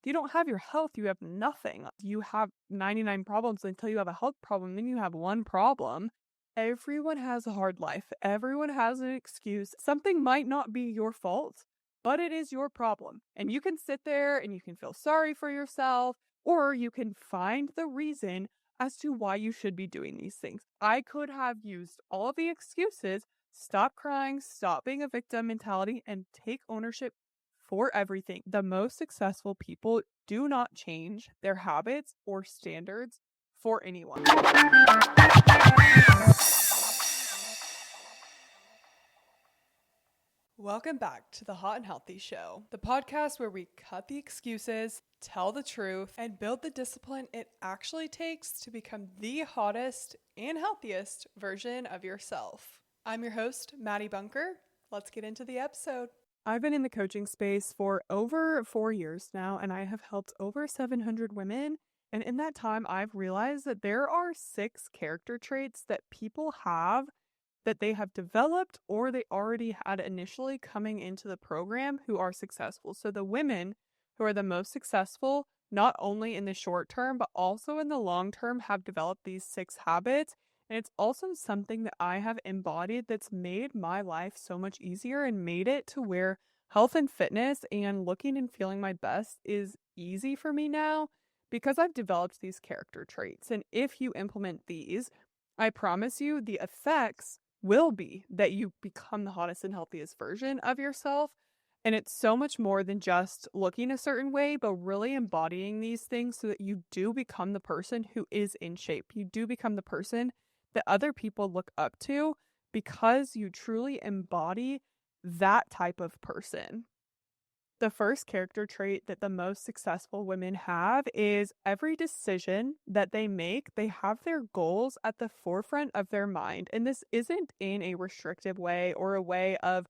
you don't have your health, you have nothing. You have 99 problems until you have a health problem, then you have one problem. Everyone has a hard life. Everyone has an excuse. Something might not be your fault, but it is your problem. And you can sit there and you can feel sorry for yourself, or you can find the reason as to why you should be doing these things. I could have used all of the excuses, stop crying, stop being a victim mentality, and take ownership for everything. The most successful people do not change their habits or standards for anyone. Welcome back to the Hot and Healthy Show, the podcast where we cut the excuses, tell the truth, and build the discipline it actually takes to become the hottest and healthiest version of yourself. I'm your host, Maddie Bunker. Let's get into the episode. I've been in the coaching space for over 4 years now, and I have helped over 700 women. And in that time, I've realized that there are 6 character traits that people have that they have developed or they already had initially coming into the program who are successful. So the women who are the most successful, not only in the short term, but also in the long term, have developed these 6 habits. And it's also something that I have embodied that's made my life so much easier and made it to where health and fitness and looking and feeling my best is easy for me now because I've developed these character traits. And if you implement these, I promise you the effects will be that you become the hottest and healthiest version of yourself. And it's so much more than just looking a certain way, but really embodying these things so that you do become the person who is in shape. You do become the person that other people look up to because you truly embody that type of person. The first character trait that the most successful women have is every decision that they make, they have their goals at the forefront of their mind. And this isn't in a restrictive way or a way of,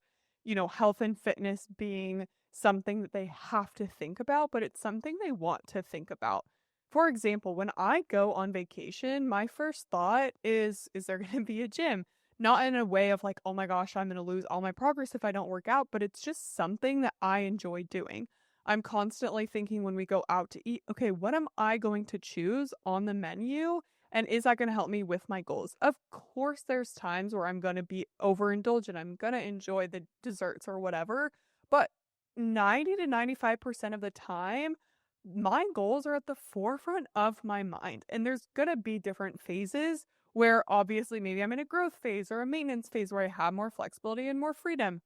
health and fitness being something that they have to think about, but it's something they want to think about. For example, when I go on vacation, my first thought is there going to be a gym? Not in a way of like, oh my gosh, I'm going to lose all my progress if I don't work out, but it's just something that I enjoy doing. I'm constantly thinking when we go out to eat, okay, what am I going to choose on the menu? And is that going to help me with my goals? Of course, there's times where I'm going to be overindulgent. I'm going to enjoy the desserts or whatever. But 90 to 95% of the time, my goals are at the forefront of my mind. And there's going to be different phases where obviously maybe I'm in a growth phase or a maintenance phase where I have more flexibility and more freedom.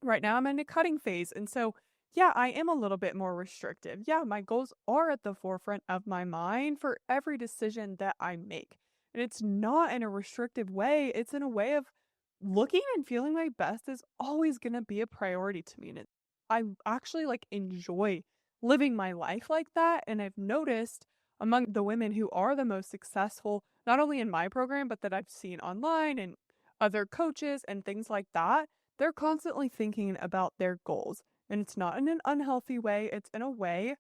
Right now I'm in a cutting phase. And so, yeah, I am a little bit more restrictive. Yeah, my goals are at the forefront of my mind for every decision that I make. And it's not in a restrictive way, it's in a way of looking and feeling my best is always going to be a priority to me. And I actually enjoy living my life like that. And I've noticed among the women who are the most successful, not only in my program, but that I've seen online and other coaches and things like that, they're constantly thinking about their goals. And it's not in an unhealthy way, it's in a way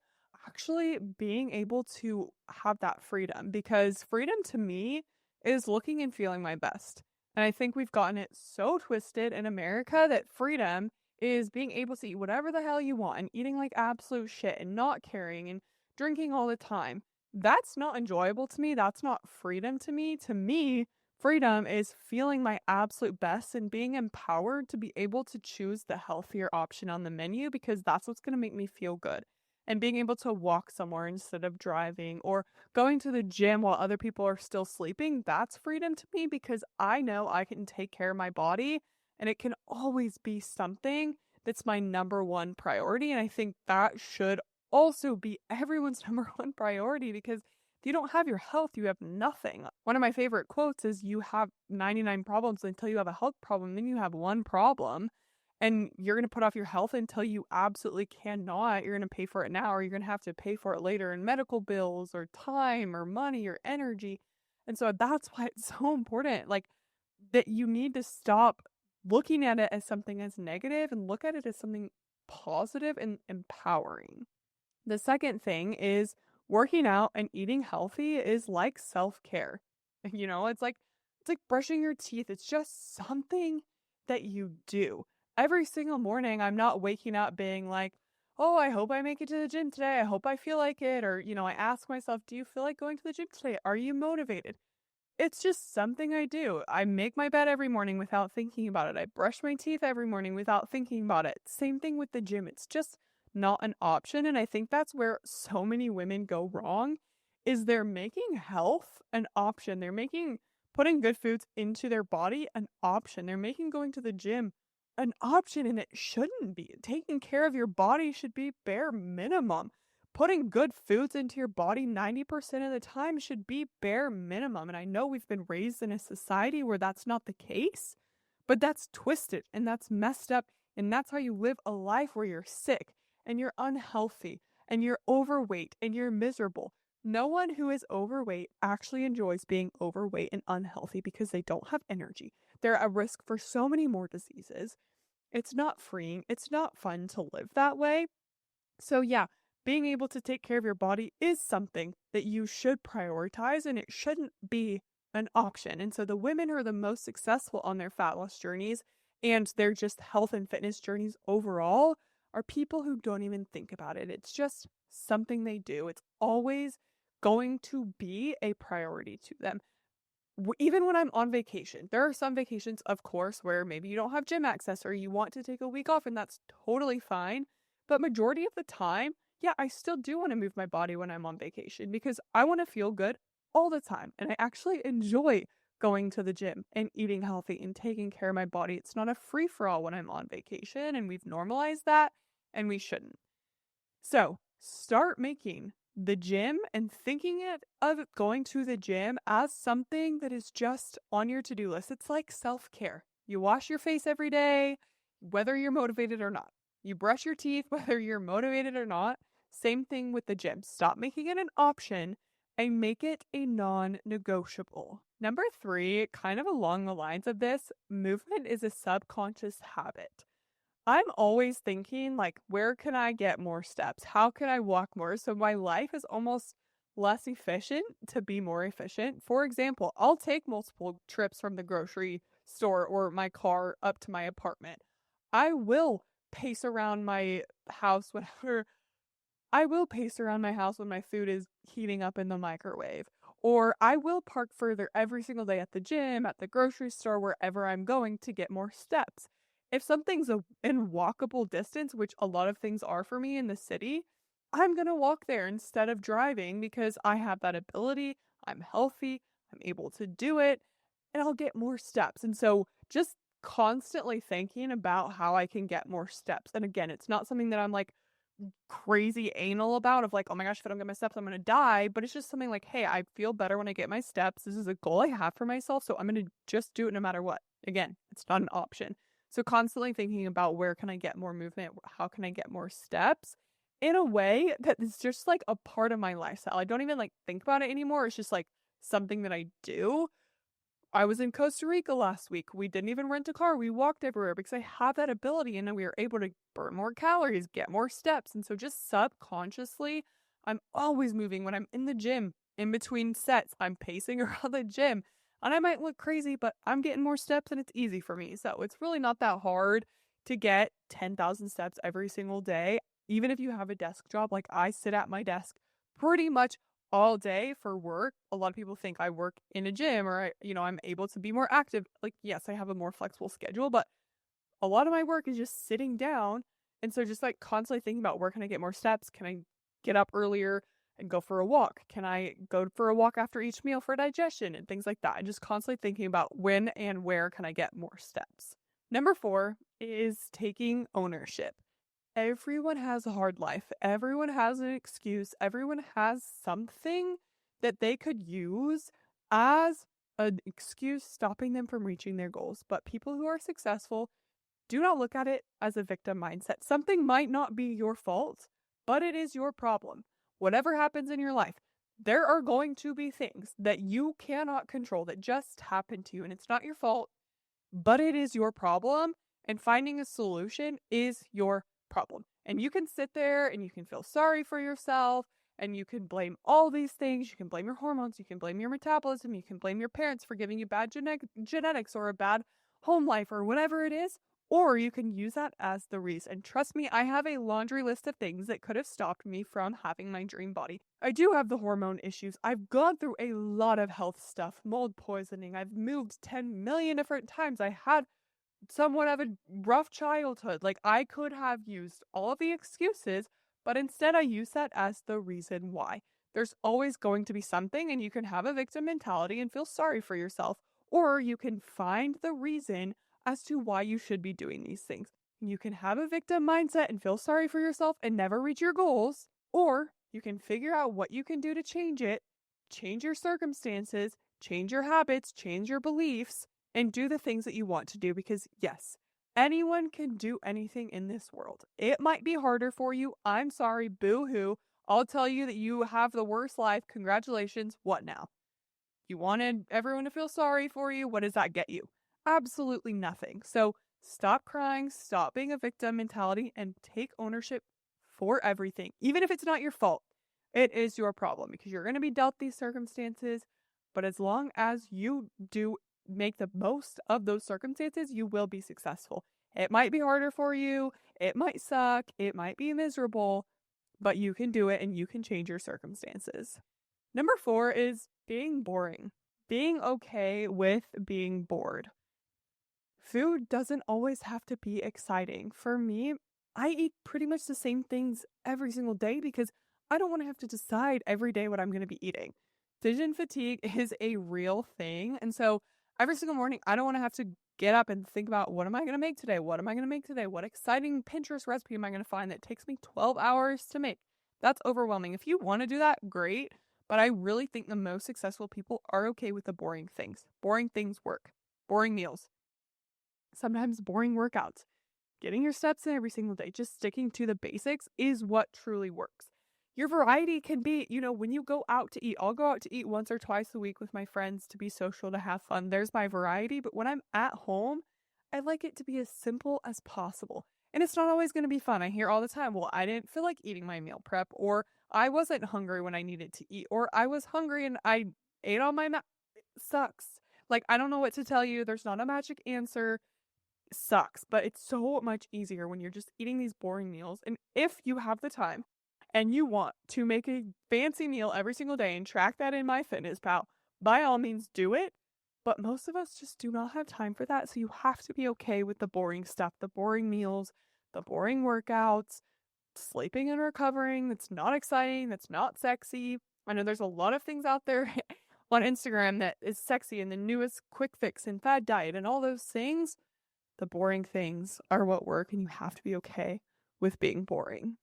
actually being able to have that freedom. Because freedom to me is looking and feeling my best. And I think we've gotten it so twisted in America that freedom is being able to eat whatever the hell you want and eating like absolute shit and not caring and drinking all the time. That's not enjoyable to me. That's not freedom to me. To me, freedom is feeling my absolute best and being empowered to be able to choose the healthier option on the menu because that's what's going to make me feel good. And being able to walk somewhere instead of driving or going to the gym while other people are still sleeping, that's freedom to me because I know I can take care of my body and it can always be something that's my number one priority. And I think that should also be everyone's number one priority because if you don't have your health, you have nothing. One of my favorite quotes is you have 99 problems until you have a health problem, then you have one problem. And you're going to put off your health until you absolutely cannot. You're going to pay for it now, or you're going to have to pay for it later in medical bills or time or money or energy. And so that's why it's so important, that you need to stop looking at it as something as negative and look at it as something positive and empowering. The second thing is working out and eating healthy is like self-care. It's like brushing your teeth. It's just something that you do. Every single morning I'm not waking up being like, oh, I hope I make it to the gym today. I hope I feel like it. Or, I ask myself, do you feel like going to the gym today? Are you motivated? It's just something I do. I make my bed every morning without thinking about it. I brush my teeth every morning without thinking about it. Same thing with the gym. It's just not an option. And I think that's where so many women go wrong is they're making health an option. They're making putting good foods into their body an option. They're making going to the gym an option and it shouldn't be. Taking care of your body should be bare minimum. Putting good foods into your body 90% of the time should be bare minimum. And I know we've been raised in a society where that's not the case, but that's twisted and that's messed up. And that's how you live a life where you're sick and you're unhealthy and you're overweight and you're miserable. No one who is overweight actually enjoys being overweight and unhealthy because they don't have energy. They're at risk for so many more diseases. It's not freeing. It's not fun to live that way. So, yeah, being able to take care of your body is something that you should prioritize and it shouldn't be an option. And so, the women who are the most successful on their fat loss journeys and their just health and fitness journeys overall are people who don't even think about it. It's just something they do, it's always going to be a priority to them. Even when I'm on vacation, there are some vacations, of course, where maybe you don't have gym access or you want to take a week off, and that's totally fine. But majority of the time, yeah, I still do want to move my body when I'm on vacation because I want to feel good all the time. And I actually enjoy going to the gym and eating healthy and taking care of my body. It's not a free for all when I'm on vacation, and we've normalized that, and we shouldn't. So start making the gym and thinking of going to the gym as something that is just on your to-do list. It's like self-care. You wash your face every day, whether you're motivated or not. You brush your teeth, whether you're motivated or not. Same thing with the gym. Stop making it an option and make it a non-negotiable. Number 3, kind of along the lines of this, movement is a subconscious habit. I'm always thinking, like, where can I get more steps? How can I walk more? So my life is almost less efficient to be more efficient. For example, I'll take multiple trips from the grocery store or my car up to my apartment. I will pace around my house whenever I will pace around my house when my food is heating up in the microwave. Or I will park further every single day at the gym, at the grocery store, wherever I'm going to get more steps. If something's in walkable distance, which a lot of things are for me in the city, I'm going to walk there instead of driving because I have that ability. I'm healthy. I'm able to do it and I'll get more steps. And so just constantly thinking about how I can get more steps. And again, it's not something that I'm like, crazy anal about of like, oh my gosh, if I don't get my steps, I'm gonna die. But it's just something like, hey, I feel better when I get my steps. This is a goal I have for myself, so I'm gonna just do it no matter what. Again, it's not an option. So constantly thinking about where can I get more movement? How can I get more steps? In a way that is just like a part of my lifestyle. I don't even like think about it anymore. It's just like something that I do. I was in Costa Rica last week. We didn't even rent a car. We walked everywhere because I have that ability and then we were able to burn more calories, get more steps. And so just subconsciously, I'm always moving when I'm in the gym. In between sets, I'm pacing around the gym. And I might look crazy, but I'm getting more steps and it's easy for me. So it's really not that hard to get 10,000 steps every single day. Even if you have a desk job, like I sit at my desk pretty much all day for work. A lot of people think I work in a gym or I'm able to be more active. Like, yes, I have a more flexible schedule, but a lot of my work is just sitting down. And so just like constantly thinking about where can I get more steps? Can I get up earlier and go for a walk? Can I go for a walk after each meal for digestion and things like that? And just constantly thinking about when and where can I get more steps. Number 4 is taking ownership. Everyone has a hard life. Everyone has an excuse. Everyone has something that they could use as an excuse stopping them from reaching their goals. But people who are successful do not look at it as a victim mindset. Something might not be your fault, but it is your problem. Whatever happens in your life, there are going to be things that you cannot control that just happen to you, and it's not your fault, but it is your problem. And finding a solution is your problem. And you can sit there and you can feel sorry for yourself and you can blame all these things. You can blame your hormones. You can blame your metabolism. You can blame your parents for giving you bad genetics or a bad home life or whatever it is. Or you can use that as the reason. Trust me, I have a laundry list of things that could have stopped me from having my dream body. I do have the hormone issues. I've gone through a lot of health stuff, mold poisoning. I've moved 10 million different times. I had somewhat of a rough childhood. Like, I could have used all of the excuses, but instead I use that as the reason why. There's always going to be something, and you can have a victim mentality and feel sorry for yourself, or you can find the reason as to why you should be doing these things. You can have a victim mindset and feel sorry for yourself and never reach your goals, or you can figure out what you can do to change it, change your circumstances, change your habits, change your beliefs, and do the things that you want to do, because yes, anyone can do anything in this world. It might be harder for you. I'm sorry, boo hoo. I'll tell you that you have the worst life. Congratulations. What now? You wanted everyone to feel sorry for you. What does that get you? Absolutely nothing. So stop crying, stop being a victim mentality, and take ownership for everything. Even if it's not your fault, it is your problem, because you're going to be dealt these circumstances. But as long as you do make the most of those circumstances, you will be successful. It might be harder for you. It might suck. It might be miserable, but you can do it and you can change your circumstances. Number 4 is being boring. Being okay with being bored. Food doesn't always have to be exciting. For me, I eat pretty much the same things every single day because I don't want to have to decide every day what I'm going to be eating. Decision fatigue is a real thing. And so every single morning, I don't want to have to get up and think about, what am I going to make today? What am I going to make today? What exciting Pinterest recipe am I going to find that takes me 12 hours to make? That's overwhelming. If you want to do that, great. But I really think the most successful people are okay with the boring things. Boring things work. Boring meals. Sometimes boring workouts. Getting your steps in every single day, just sticking to the basics is what truly works. Your variety can be, when you go out to eat, I'll go out to eat once or twice a week with my friends to be social, to have fun. There's my variety. But when I'm at home, I like it to be as simple as possible. And it's not always going to be fun. I hear all the time, well, I didn't feel like eating my meal prep, or I wasn't hungry when I needed to eat, or I was hungry and I ate all my It sucks. Like, I don't know what to tell you. There's not a magic answer. It sucks, but it's so much easier when you're just eating these boring meals. And if you have the time and you want to make a fancy meal every single day and track that in MyFitnessPal, by all means do it. But most of us just do not have time for that. So you have to be okay with the boring stuff, the boring meals, the boring workouts, sleeping and recovering. That's not exciting. That's not sexy. I know there's a lot of things out there on Instagram that is sexy and the newest quick fix and fad diet and all those things. The boring things are what work, and you have to be okay with being boring.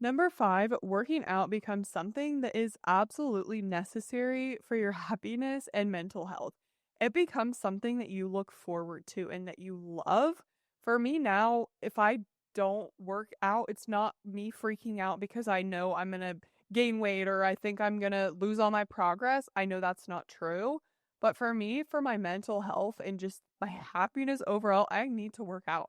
Number 5, working out becomes something that is absolutely necessary for your happiness and mental health. It becomes something that you look forward to and that you love. For me now, if I don't work out, it's not me freaking out because I know I'm going to gain weight or I think I'm going to lose all my progress. I know that's not true. But for me, for my mental health and just my happiness overall, I need to work out.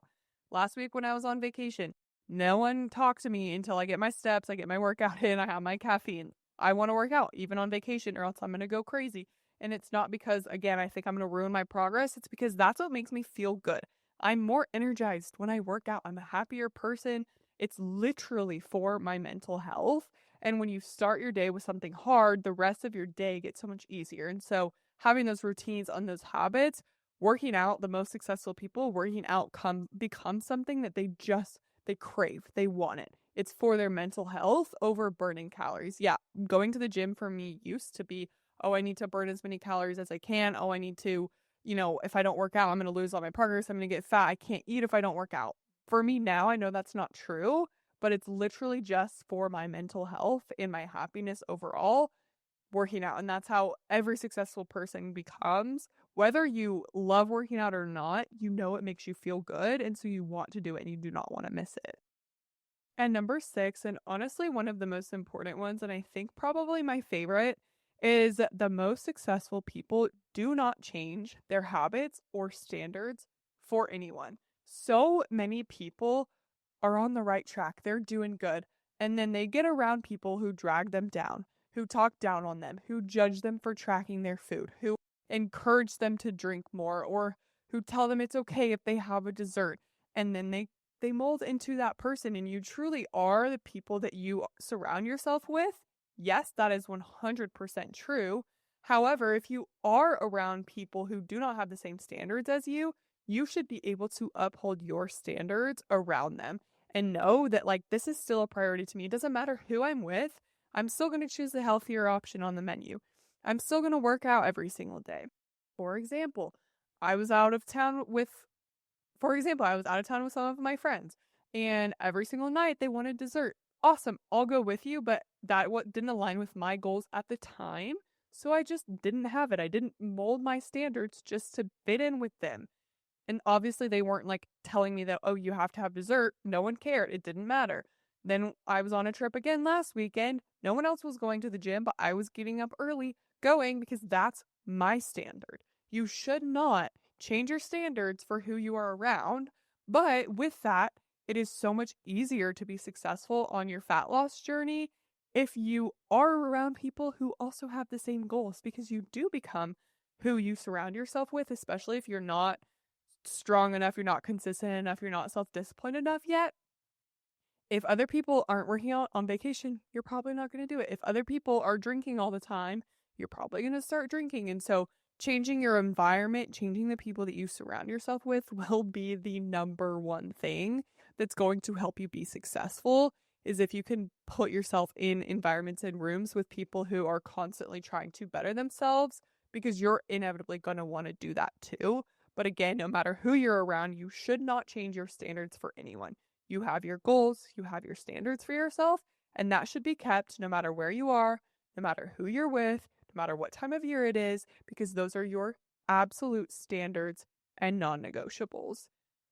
Last week when I was on vacation, no one talked to me until I get my steps, I get my workout in, I have my caffeine. I want to work out even on vacation or else I'm going to go crazy. And it's not because, again, I think I'm going to ruin my progress. It's because that's what makes me feel good. I'm more energized when I work out. I'm a happier person. It's literally for my mental health. And when you start your day with something hard, the rest of your day gets so much easier. And so having those routines on those habits, working out, the most successful people, working out become something that they crave. They want it. It's for their mental health over burning calories. Yeah, going to the gym for me used to be, oh, I need to burn as many calories as I can. Oh, I need to, if I don't work out, I'm going to lose all my progress. I'm going to get fat. I can't eat if I don't work out. For me now, I know that's not true, but it's literally just for my mental health and my happiness overall, working out. And that's how every successful person becomes. Whether you love working out or not, it makes you feel good. And so you want to do it and you do not want to miss it. And number 6, and honestly one of the most important ones, and I think probably my favorite, is the most successful people do not change their habits or standards for anyone. So many people are on the right track. They're doing good. And then they get around people who drag them down, who talk down on them, who judge them for tracking their food, who encourage them to drink more or who tell them it's okay if they have a dessert. And then they mold into that person, and you truly are the people that you surround yourself with. Yes, that is 100% true. However, if you are around people who do not have the same standards as you should be able to uphold your standards around them and know that, like, this is still a priority to me. It doesn't matter who I'm with, I'm still going to choose the healthier option on the menu. I'm still going to work out every single day. For example, I was out of town with I was out of town with some of my friends, and every single night they wanted dessert. Awesome, I'll go with you, but that what didn't align with my goals at the time, so I just didn't have it. I didn't mold my standards just to fit in with them. And obviously they weren't like telling me that, oh, you have to have dessert. No one cared. It didn't matter. Then I was on a trip again last weekend. No one else was going to the gym, but I was getting up early going because that's my standard. You should not change your standards for who you are around. But with that, it is so much easier to be successful on your fat loss journey if you are around people who also have the same goals, because you do become who you surround yourself with, especially if you're not strong enough, you're not consistent enough, you're not self-disciplined enough yet. If other people aren't working out on vacation, you're probably not going to do it. If other people are drinking all the time, you're probably going to start drinking. And so changing your environment, changing the people that you surround yourself with will be the number one thing that's going to help you be successful. Is if you can put yourself in environments and rooms with people who are constantly trying to better themselves, because you're inevitably going to want to do that too. But again, no matter who you're around, you should not change your standards for anyone. You have your goals, you have your standards for yourself, and that should be kept no matter where you are, no matter who you're with, no matter what time of year it is, because those are your absolute standards and non-negotiables.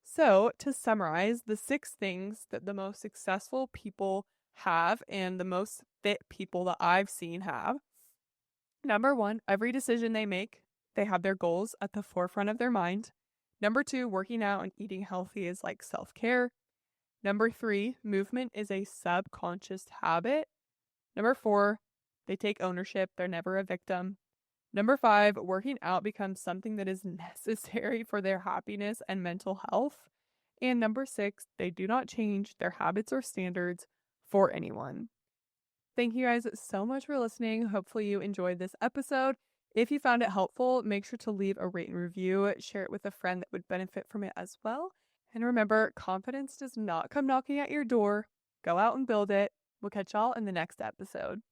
So, to summarize, the 6 things that the most successful people have and the most fit people that I've seen have. Number 1, every decision they make, they have their goals at the forefront of their mind. Number 2, working out and eating healthy is like self-care. Number 3, movement is a subconscious habit. Number 4, they take ownership. They're never a victim. Number 5, working out becomes something that is necessary for their happiness and mental health. And number 6, they do not change their habits or standards for anyone. Thank you guys so much for listening. Hopefully you enjoyed this episode. If you found it helpful, make sure to leave a rate and review, share it with a friend that would benefit from it as well. And remember, confidence does not come knocking at your door. Go out and build it. We'll catch y'all in the next episode.